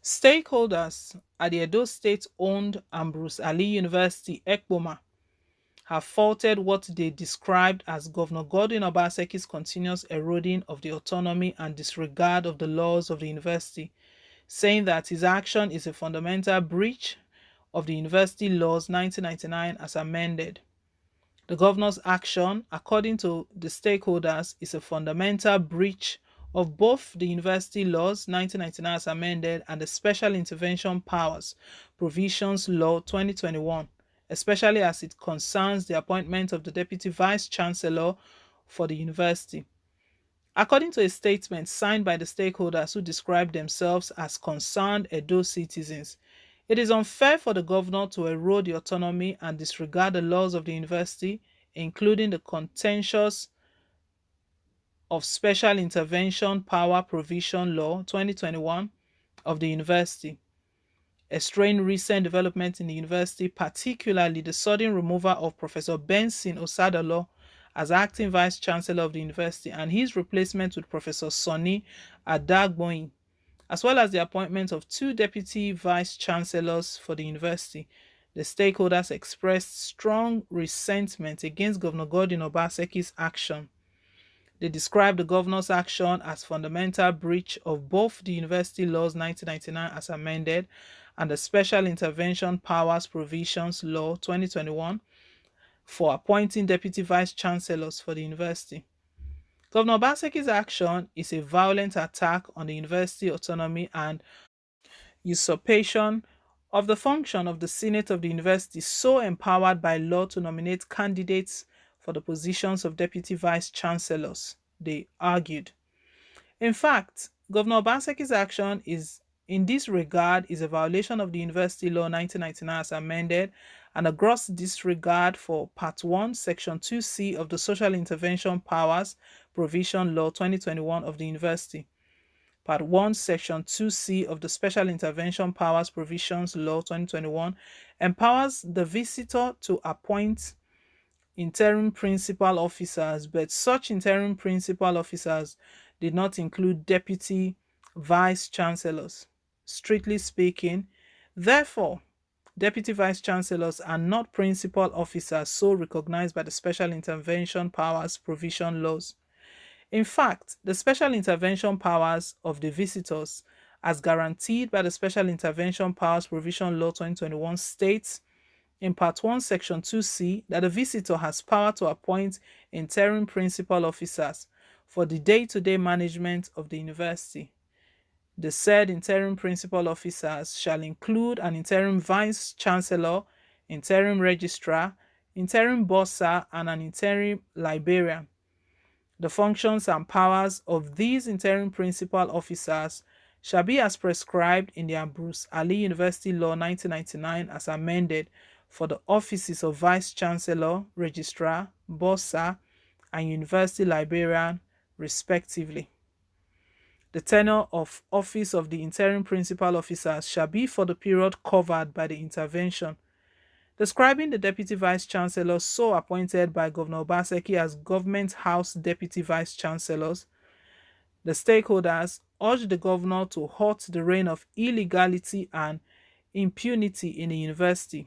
Stakeholders at the Edo State-owned Ambrose Ali University, Ekpoma, have faulted what they described as Governor Godwin Obaseki's continuous eroding of the autonomy and disregard of the laws of the university, saying that his action is a fundamental breach of the University Laws 1999 as amended. The governor's action, according to the stakeholders, is a fundamental breach of both the University Laws 1999 as amended and the Special Intervention Powers Provisions Law 2021, especially as it concerns the appointment of the Deputy Vice Chancellor for the university. According to a statement signed by the stakeholders who describe themselves as concerned Edo citizens, it is unfair for the governor to erode the autonomy and disregard the laws of the university, including the contentious of Special Intervention Power Provision Law 2021 of the university. Estraining recent developments in the university, particularly the sudden removal of Professor Benson Osadolo as acting vice chancellor of the university and his replacement with Professor Sonny Adagboyin, as well as the appointment of two deputy vice chancellors for the university. The stakeholders expressed strong resentment against Governor Godwin Obaseki's action. They described the governor's action as fundamental breach of both the University Laws 1999 as amended and the Special Intervention Powers Provisions Law 2021 for appointing deputy vice chancellors for the university. Governor Obaseki's action is a violent attack on the university autonomy and usurpation of the function of the Senate of the university, so empowered by law to nominate candidates for the positions of deputy vice chancellors, they argued. In fact, Governor Obaseki's action is in this regard is a violation of the University Law 1999 as amended and a gross disregard for Part 1, Section 2C of the Social Intervention Powers Provision Law 2021 of the University. Part 1, Section 2C of the Special Intervention Powers Provisions Law 2021 empowers the visitor to appoint interim principal officers, but such interim principal officers did not include deputy vice chancellors. Strictly speaking, therefore, deputy vice chancellors are not principal officers so recognized by the Special Intervention Powers Provision Laws. In fact, the special intervention powers of the visitors, as guaranteed by the Special Intervention Powers Provision Law 2021, states in Part 1, Section 2C that the visitor has power to appoint interim principal officers for the day-to-day management of the university. The said interim principal officers shall include an interim vice chancellor, interim registrar, interim bursar, and an interim librarian. The functions and powers of these interim principal officers shall be as prescribed in the Ambrose Ali University Law 1999 as amended for the offices of Vice Chancellor, Registrar, Bursar, and University Librarian, respectively. The tenure of office of the interim principal officers shall be for the period covered by the intervention. Describing the Deputy Vice Chancellors so appointed by Governor Obaseki as Government House Deputy Vice Chancellors, the stakeholders urged the governor to halt the reign of illegality and impunity in the university,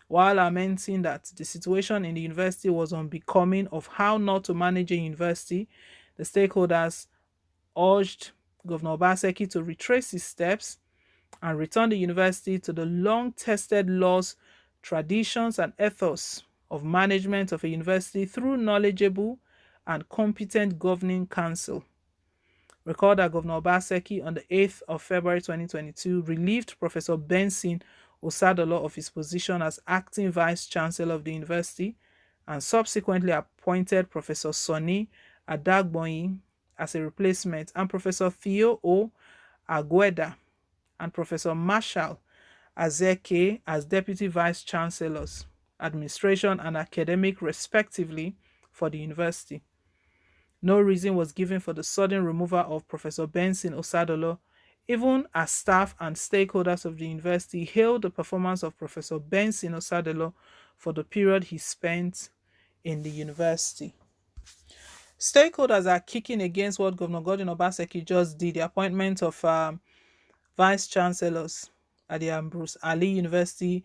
while lamenting that the situation in the university was unbecoming of how not to manage a university. The stakeholders urged Governor Obaseki to retrace his steps and return the university to the long-tested laws, traditions, and ethos of management of a university through knowledgeable and competent governing council. Recall that Governor Obaseki on the 8th of February 2022 relieved Professor Benson Osadolo of his position as acting vice chancellor of the university and subsequently appointed Professor Sonny Adagboyin as a replacement and Professor Theo O. Agweda and Professor Marshall Azeke as deputy vice chancellors, administration and academic respectively for the university. No reason was given for the sudden removal of Professor Benson Osadolo, even as staff and stakeholders of the university hailed the performance of Professor Benson Osadolo for the period he spent in the university. Stakeholders are kicking against what Governor Godwin Obaseki just did, the appointment of vice chancellors at the Ambrose Ali University,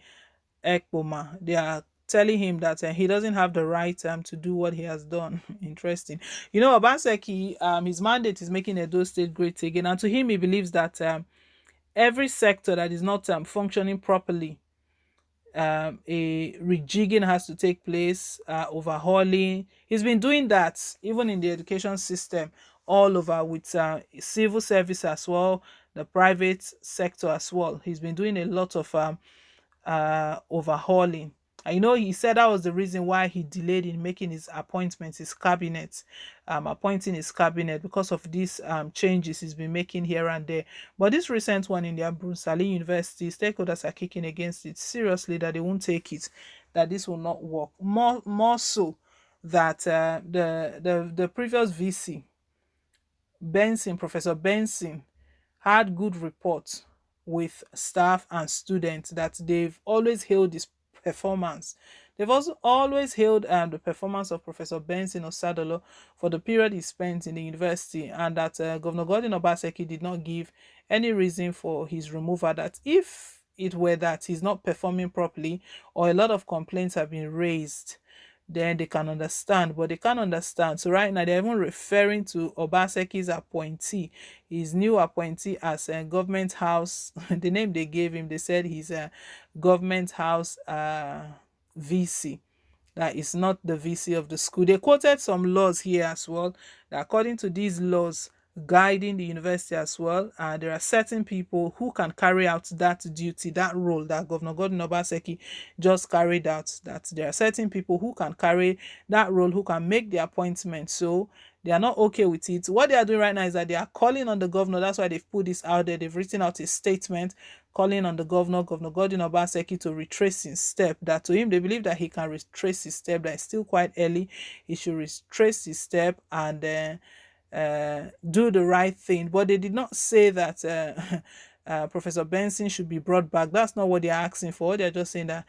Ekpoma. They are telling him that he doesn't have the right to do what he has done. Interesting. Obaseki, his mandate is making Edo State great again, and to him, he believes that every sector that is not functioning properly, a rejigging has to take place, overhauling. He's been doing that even in the education system all over, with civil service as well, the private sector as well. He's been doing a lot of overhauling. I know he said that was the reason why he delayed in making his appointments, his cabinet, appointing his cabinet, because of these changes he's been making here and there. But this recent one in the Brunsali University, stakeholders are kicking against it seriously, that they won't take it, that this will not work. More so that the previous VC, Benson, Professor Benson, had good reports with staff and students, that they've always hailed his performance. They've also always hailed the performance of Professor Benson Osadolo for the period he spent in the university, and that Governor Gordon Obaseki did not give any reason for his removal, that if it were that he's not performing properly, or a lot of complaints have been raised, then they can understand, but they can't understand. So right now they're even referring to Obaseki's appointee, his new appointee, as a government house. The name they gave him, they said he's a government house VC. That is not the VC of the school. They quoted some laws here as well, that according to these laws guiding the university as well, there are certain people who can carry out that duty, that role that Governor Gordon Obaseki just carried out, that there are certain people who can carry that role, who can make the appointment. So they are not okay with it. What they are doing right now is that they are calling on the governor. That's why they've put this out there. They've written out a statement calling on the governor, Governor Gordon Obaseki, to retrace his step. That to him, they believe that he can retrace his step, that it's still quite early. He should retrace his step and do the right thing. But they did not say that Professor Benson should be brought back. That's not what they're asking for. They're just saying that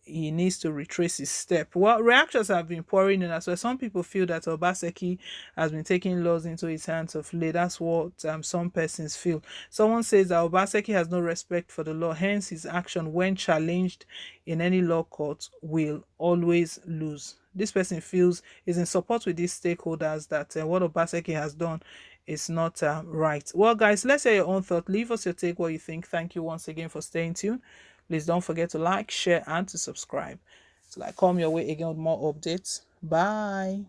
he needs to retrace his step. Well, reactions have been pouring in as well. Some people feel that Obaseki has been taking laws into his hands of late. That's what some persons feel. Someone says that Obaseki has no respect for the law, hence his action, when challenged in any law court, will always lose. This person feels is in support with these stakeholders, that what Obaseki has done is not right. Well, guys, let's hear your own thought. Leave us your take, what you think. Thank you once again for staying tuned. Please don't forget to like, share, and to subscribe, so I come your way again with more updates. Bye.